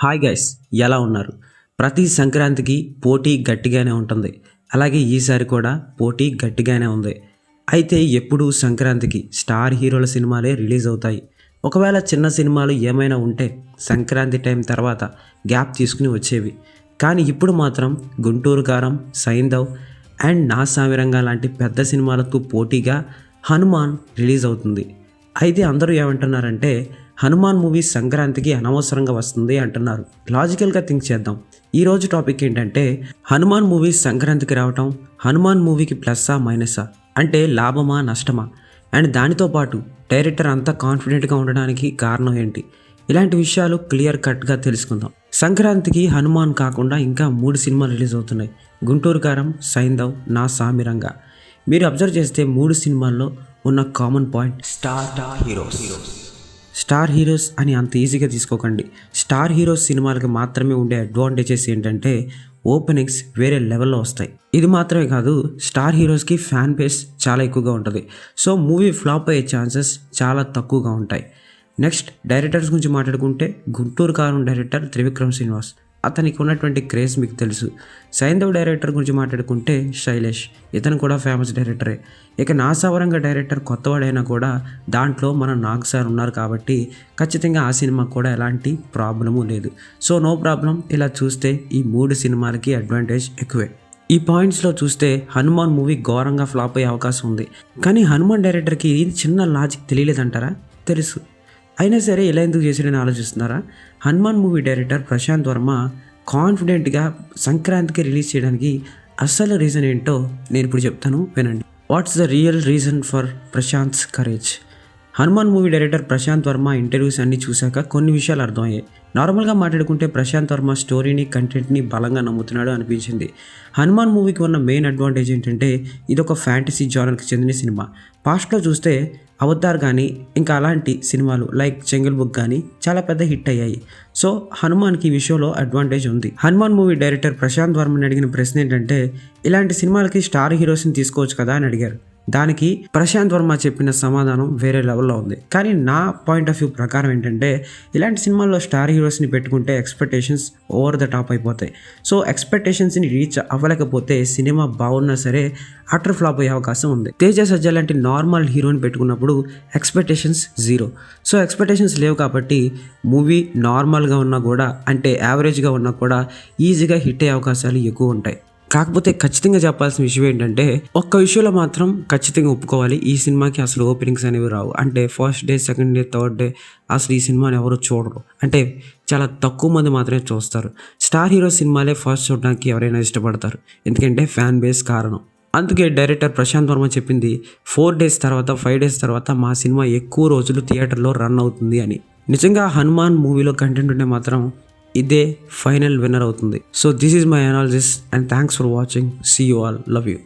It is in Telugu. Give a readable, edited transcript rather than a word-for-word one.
హాయ్ గైస్, ఎలా ఉన్నారు? ప్రతి సంక్రాంతికి పోటీ గట్టిగానే ఉంటుంది. అలాగే ఈసారి కూడా పోటీ గట్టిగానే ఉంది. అయితే ఎప్పుడూ సంక్రాంతికి స్టార్ హీరోల సినిమాలే రిలీజ్ అవుతాయి. ఒకవేళ చిన్న సినిమాలు ఏమైనా ఉంటే సంక్రాంతి టైం తర్వాత గ్యాప్ తీసుకుని వచ్చేవి. కానీ ఇప్పుడు మాత్రం గుంటూరు కారం, సైంధవ్ అండ్ నా సామిరంగా లాంటి పెద్ద సినిమాలతో పోటీగా హనుమాన్ రిలీజ్ అవుతుంది. అయితే అందరూ ఏమంటున్నారంటే హనుమాన్ మూవీ సంక్రాంతికి అనవసరంగా వస్తుంది అంటున్నారు. లాజికల్గా థింక్ చేద్దాం. ఈరోజు టాపిక్ ఏంటంటే హనుమాన్ మూవీ సంక్రాంతికి రావటం హనుమాన్ మూవీకి ప్లస్సా మైనసా, అంటే లాభమా నష్టమా, అండ్ దానితో పాటు డైరెక్టర్ అంత కాన్ఫిడెంట్గా ఉండడానికి కారణం ఏంటి, ఇలాంటి విషయాలు క్లియర్ కట్గా తెలుసుకుందాం. సంక్రాంతికి హనుమాన్ కాకుండా ఇంకా 3 సినిమాలు రిలీజ్ అవుతున్నాయి. గుంటూరు కారం, సైంధవ్, నా సామిరంగా. మీరు అబ్జర్వ్ చేస్తే 3 సినిమాల్లో ఉన్న కామన్ పాయింట్ స్టార్ హీరోస్ అని అంత ఈజీగా తీసుకోకండి. స్టార్ హీరోస్ సినిమాలకి మాత్రమే ఉండే అడ్వాంటేజెస్ ఏంటంటే ఓపెనింగ్స్ వేరే లెవెల్లో వస్తాయి. ఇది మాత్రమే కాదు, స్టార్ హీరోస్కి ఫ్యాన్ బేస్ చాలా ఎక్కువగా ఉంటుంది. సో మూవీ ఫ్లాప్ అయ్యే ఛాన్సెస్ చాలా తక్కువగా ఉంటాయి. నెక్స్ట్ డైరెక్టర్స్ గురించి మాట్లాడుకుంటే గుంటూరు కారం డైరెక్టర్ త్రివిక్రమ్ శ్రీనివాస్, అతనికి ఉన్నటువంటి క్రేజ్ మీకు తెలుసు. సైంధవ్ డైరెక్టర్ గురించి మాట్లాడుకుంటే శైలేష్, ఇతను కూడా ఫేమస్ డైరెక్టరే. ఇక నా సావరంగా డైరెక్టర్ కొత్తవాడైనా కూడా దాంట్లో మన నాగ్ సార్ ఉన్నారు కాబట్టి ఖచ్చితంగా ఆ సినిమా కూడా ఎలాంటి ప్రాబ్లము లేదు. So no problem. ఇలా చూస్తే ఈ 3 సినిమాలకి అడ్వాంటేజ్ ఎక్కువే. ఈ పాయింట్స్లో చూస్తే హనుమాన్ మూవీ ఘోరంగా ఫ్లాప్ అయ్యే అవకాశం ఉంది. కానీ హనుమాన్ డైరెక్టర్కి చిన్న లాజిక్ తెలియలేదంటారా? తెలుసు. అయినా సరే ఇలా ఎందుకు చేసాడని ఆలోచిస్తున్నారా? హనుమాన్ మూవీ డైరెక్టర్ ప్రశాంత్ వర్మ కాన్ఫిడెంట్గా సంక్రాంతికి రిలీజ్ చేయడానికి అసలు రీజన్ ఏంటో నేను ఇప్పుడు చెప్తాను, వినండి. What's the real reason for Prashanth's courage? Hanuman movie director Prashanth Varma interviews అన్నీ చూశాక కొన్ని విషయాలు అర్థమయ్యాయి. నార్మల్గా మాట్లాడుకుంటే ప్రశాంత్ వర్మ స్టోరీని, కంటెంట్ని బలంగా నమ్ముతున్నాడు అనిపించింది. హనుమాన్ మూవీకి ఉన్న మెయిన్ అడ్వాంటేజ్ ఏంటంటే ఇది ఒక ఫ్యాంటసీ జానర్కి చెందిన సినిమా. పాస్ట్లో చూస్తే అవతార్ కానీ ఇంకా అలాంటి సినిమాలు లైక్ జంగిల్ బుక్ కానీ చాలా పెద్ద హిట్ అయ్యాయి. సో హనుమాన్కి ఈ విషయంలో అడ్వాంటేజ్ ఉంది. హనుమాన్ మూవీ డైరెక్టర్ ప్రశాంత్ వర్మని అడిగిన ప్రశ్న ఏంటంటే ఇలాంటి సినిమాలకి స్టార్ హీరోస్ని తీసుకోవచ్చు కదా అని అడిగారు. దానికి ప్రశాంత్ వర్మ చెప్పిన సమాధానం వేరే లెవెల్లో ఉంది. కానీ నా పాయింట్ ఆఫ్ వ్యూ ప్రకారం ఏంటంటే ఇలాంటి సినిమాల్లో స్టార్ హీరోస్ని పెట్టుకుంటే ఎక్స్పెక్టేషన్స్ ఓవర్ ద టాప్ అయిపోతాయి. సో ఎక్స్పెక్టేషన్స్ని రీచ్ అవ్వలేకపోతే సినిమా బాగున్నా సరే అటర్ ఫ్లాప్ అయ్యే అవకాశం ఉంది. తేజ సజ్జా లాంటి నార్మల్ హీరోని పెట్టుకున్నప్పుడు ఎక్స్పెక్టేషన్స్ 0. సో ఎక్స్పెక్టేషన్స్ లేవు కాబట్టి మూవీ నార్మల్గా ఉన్నా కూడా, అంటే యావరేజ్గా ఉన్నా కూడా ఈజీగా హిట్ అయ్యే అవకాశాలు ఎక్కువ ఉంటాయి. కాకపోతే ఖచ్చితంగా చెప్పాల్సిన విషయం ఏంటంటే ఒక్క విషయంలో మాత్రం ఖచ్చితంగా ఒప్పుకోవాలి, ఈ సినిమాకి అసలు ఓపెనింగ్స్ అనేవి రావు. అంటే first day, second day, third day అసలు ఈ సినిమాని ఎవరు చూడరు. అంటే చాలా తక్కువ మంది మాత్రమే చూస్తారు. స్టార్ హీరో సినిమాలే ఫస్ట్ చూడడానికి ఎవరైనా ఇష్టపడతారు, ఎందుకంటే ఫ్యాన్ బేస్ కారణం. అందుకే డైరెక్టర్ ప్రశాంత్ వర్మ చెప్పింది 4 days తర్వాత 5 days తర్వాత మా సినిమా ఎక్కువ రోజులు థియేటర్లో రన్ అవుతుంది అని. నిజంగా హనుమాన్ మూవీలో కంటెంట్ ఉంటే మాత్రం ఇదే ఫైనల్ విన్నర్ అవుతుంది. So this is my analysis and thanks for watching. See you all. Love you.